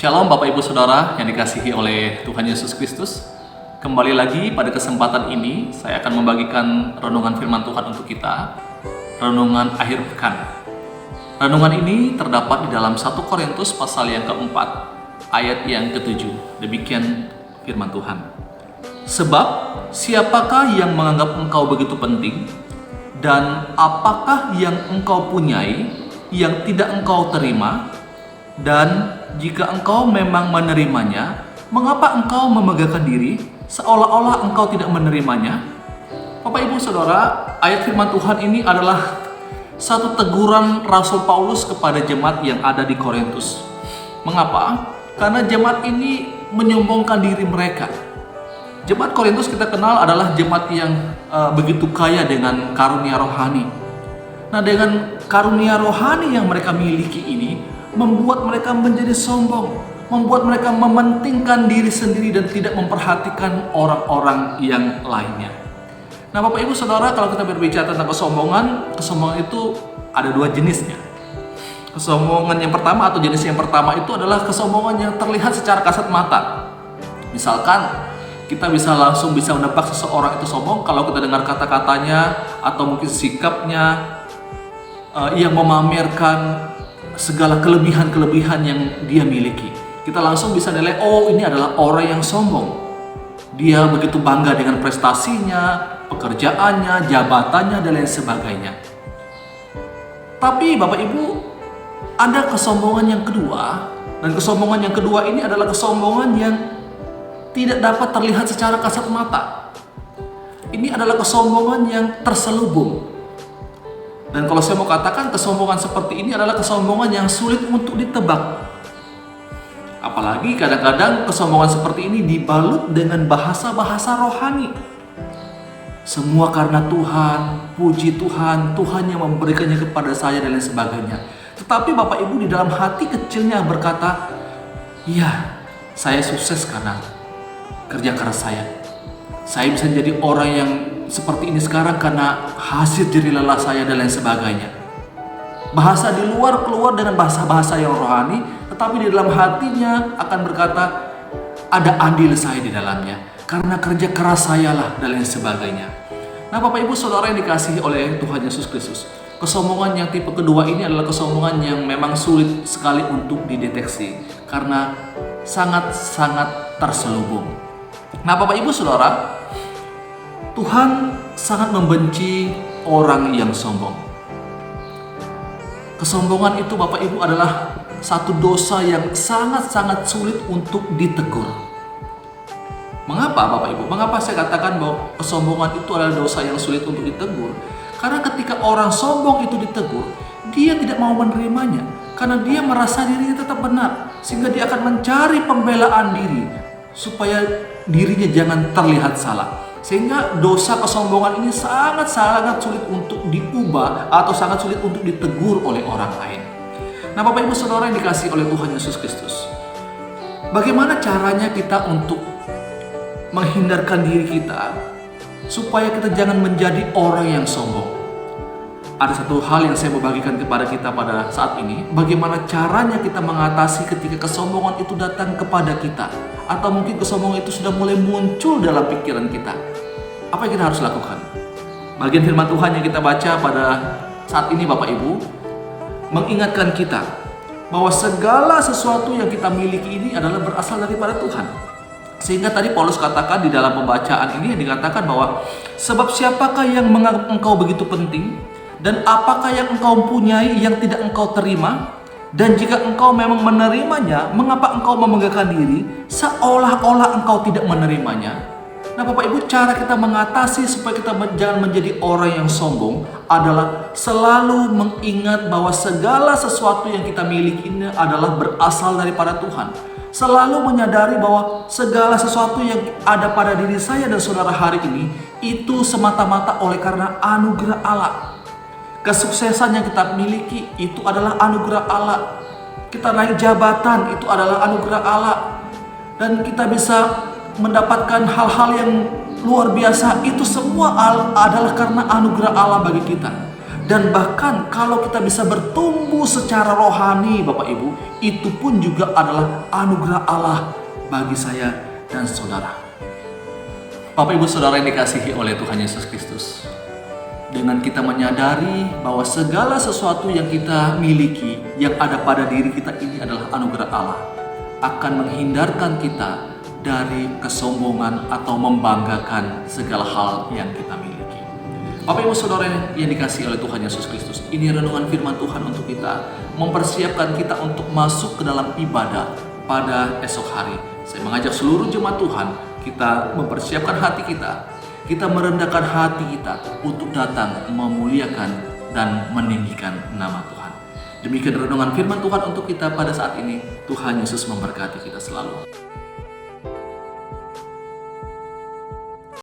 Shalom Bapak Ibu Saudara yang dikasihi oleh Tuhan Yesus Kristus. Kembali lagi pada kesempatan ini saya akan membagikan renungan firman Tuhan untuk kita, renungan akhir pekan. Renungan ini terdapat di dalam 1 Korintus pasal yang keempat, ayat yang ke-7. Demikian firman Tuhan. Sebab siapakah yang menganggap engkau begitu penting, dan apakah yang engkau punyai yang tidak engkau terima? Dan jika engkau memang menerimanya, mengapa engkau memegahkan diri seolah-olah engkau tidak menerimanya? Bapak Ibu Saudara, ayat firman Tuhan ini adalah satu teguran Rasul Paulus kepada jemaat yang ada di Korintus. Mengapa? Karena jemaat ini menyombongkan diri mereka. Jemaat Korintus kita kenal adalah jemaat yang begitu kaya dengan karunia rohani. Nah, dengan karunia rohani yang mereka miliki ini membuat mereka menjadi sombong, membuat mereka mementingkan diri sendiri dan tidak memperhatikan orang-orang yang lainnya. Nah, Bapak Ibu Saudara, kalau kita berbicara tentang kesombongan itu ada dua jenisnya. Kesombongan yang pertama atau jenis yang pertama itu adalah kesombongan yang terlihat secara kasat mata. Misalkan kita langsung bisa menebak seseorang itu sombong kalau kita dengar kata-katanya atau mungkin sikapnya yang memamerkan segala kelebihan-kelebihan yang dia miliki. Kita langsung bisa nilai, oh ini adalah orang yang sombong. Dia begitu bangga dengan prestasinya, pekerjaannya, jabatannya, dan lain sebagainya. Tapi Bapak Ibu, ada kesombongan yang kedua. Dan kesombongan yang kedua ini adalah kesombongan yang tidak dapat terlihat secara kasat mata. Ini adalah kesombongan yang terselubung. Dan kalau saya mau katakan, kesombongan seperti ini adalah kesombongan yang sulit untuk ditebak. Apalagi kadang-kadang kesombongan seperti ini dibalut dengan bahasa-bahasa rohani. Semua karena Tuhan, puji Tuhan, Tuhan yang memberikannya kepada saya dan lain sebagainya. Tetapi Bapak Ibu di dalam hati kecilnya berkata, iya, saya sukses karena kerja keras saya. Saya bisa jadi orang yang seperti ini sekarang karena hasil jerih lelah saya dan lain sebagainya. Bahasa di luar keluar dengan bahasa-bahasa yang rohani, tetapi di dalam hatinya akan berkata, ada andil saya di dalamnya karena kerja keras saya lah dan lain sebagainya. Nah, Bapak Ibu Saudara yang dikasihi oleh Tuhan Yesus Kristus, kesombongan yang tipe kedua ini adalah kesombongan yang memang sulit sekali untuk dideteksi karena sangat-sangat terselubung. Nah, Bapak Ibu Saudara, Tuhan sangat membenci orang yang sombong. Kesombongan itu Bapak Ibu adalah satu dosa yang sangat-sangat sulit untuk ditegur. Mengapa Bapak Ibu? Mengapa saya katakan bahwa kesombongan itu adalah dosa yang sulit untuk ditegur? Karena ketika orang sombong itu ditegur, dia tidak mau menerimanya. Karena dia merasa dirinya tetap benar. Sehingga dia akan mencari pembelaan diri supaya dirinya jangan terlihat salah. Sehingga dosa kesombongan ini sangat-sangat sulit untuk diubah atau sangat sulit untuk ditegur oleh orang lain. Nah, Bapak Ibu Saudara yang dikasihi oleh Tuhan Yesus Kristus, bagaimana caranya kita untuk menghindarkan diri kita supaya kita jangan menjadi orang yang sombong? Ada satu hal yang saya mau bagikan kepada kita pada saat ini. Bagaimana caranya kita mengatasi ketika kesombongan itu datang kepada kita, atau mungkin kesombongan itu sudah mulai muncul dalam pikiran kita. Apa yang kita harus lakukan? Bagian firman Tuhan yang kita baca pada saat ini Bapak Ibu mengingatkan kita bahwa segala sesuatu yang kita miliki ini adalah berasal daripada Tuhan. Sehingga tadi Paulus katakan di dalam pembacaan ini yang dikatakan bahwa sebab siapakah yang menganggap engkau begitu penting, dan apakah yang engkau punyai yang tidak engkau terima? Dan jika engkau memang menerimanya, mengapa engkau memegahkan diri seolah-olah engkau tidak menerimanya? Nah, Bapak Ibu, cara kita mengatasi supaya kita jangan menjadi orang yang sombong adalah selalu mengingat bahwa segala sesuatu yang kita miliki ini adalah berasal daripada Tuhan. Selalu menyadari bahwa segala sesuatu yang ada pada diri saya dan saudara hari ini itu semata-mata oleh karena anugerah Allah. Kesuksesan yang kita miliki itu adalah anugerah Allah. Kita naik jabatan itu adalah anugerah Allah. Dan kita bisa mendapatkan hal-hal yang luar biasa, itu semua adalah karena anugerah Allah bagi kita. Dan bahkan kalau kita bisa bertumbuh secara rohani Bapak Ibu, itu pun juga adalah anugerah Allah bagi saya dan saudara. Bapak Ibu Saudara yang dikasihi oleh Tuhan Yesus Kristus, dengan kita menyadari bahwa segala sesuatu yang kita miliki, yang ada pada diri kita ini adalah anugerah Allah, akan menghindarkan kita dari kesombongan atau membanggakan segala hal yang kita miliki. Bapak Ibu Saudara yang dikasihi oleh Tuhan Yesus Kristus, ini renungan firman Tuhan untuk kita, mempersiapkan kita untuk masuk ke dalam ibadah pada esok hari. Saya mengajak seluruh jemaat Tuhan, kita mempersiapkan hati kita merendahkan hati kita untuk datang memuliakan dan meninggikan nama Tuhan. Demikian renungan firman Tuhan untuk kita pada saat ini. Tuhan Yesus memberkati kita selalu.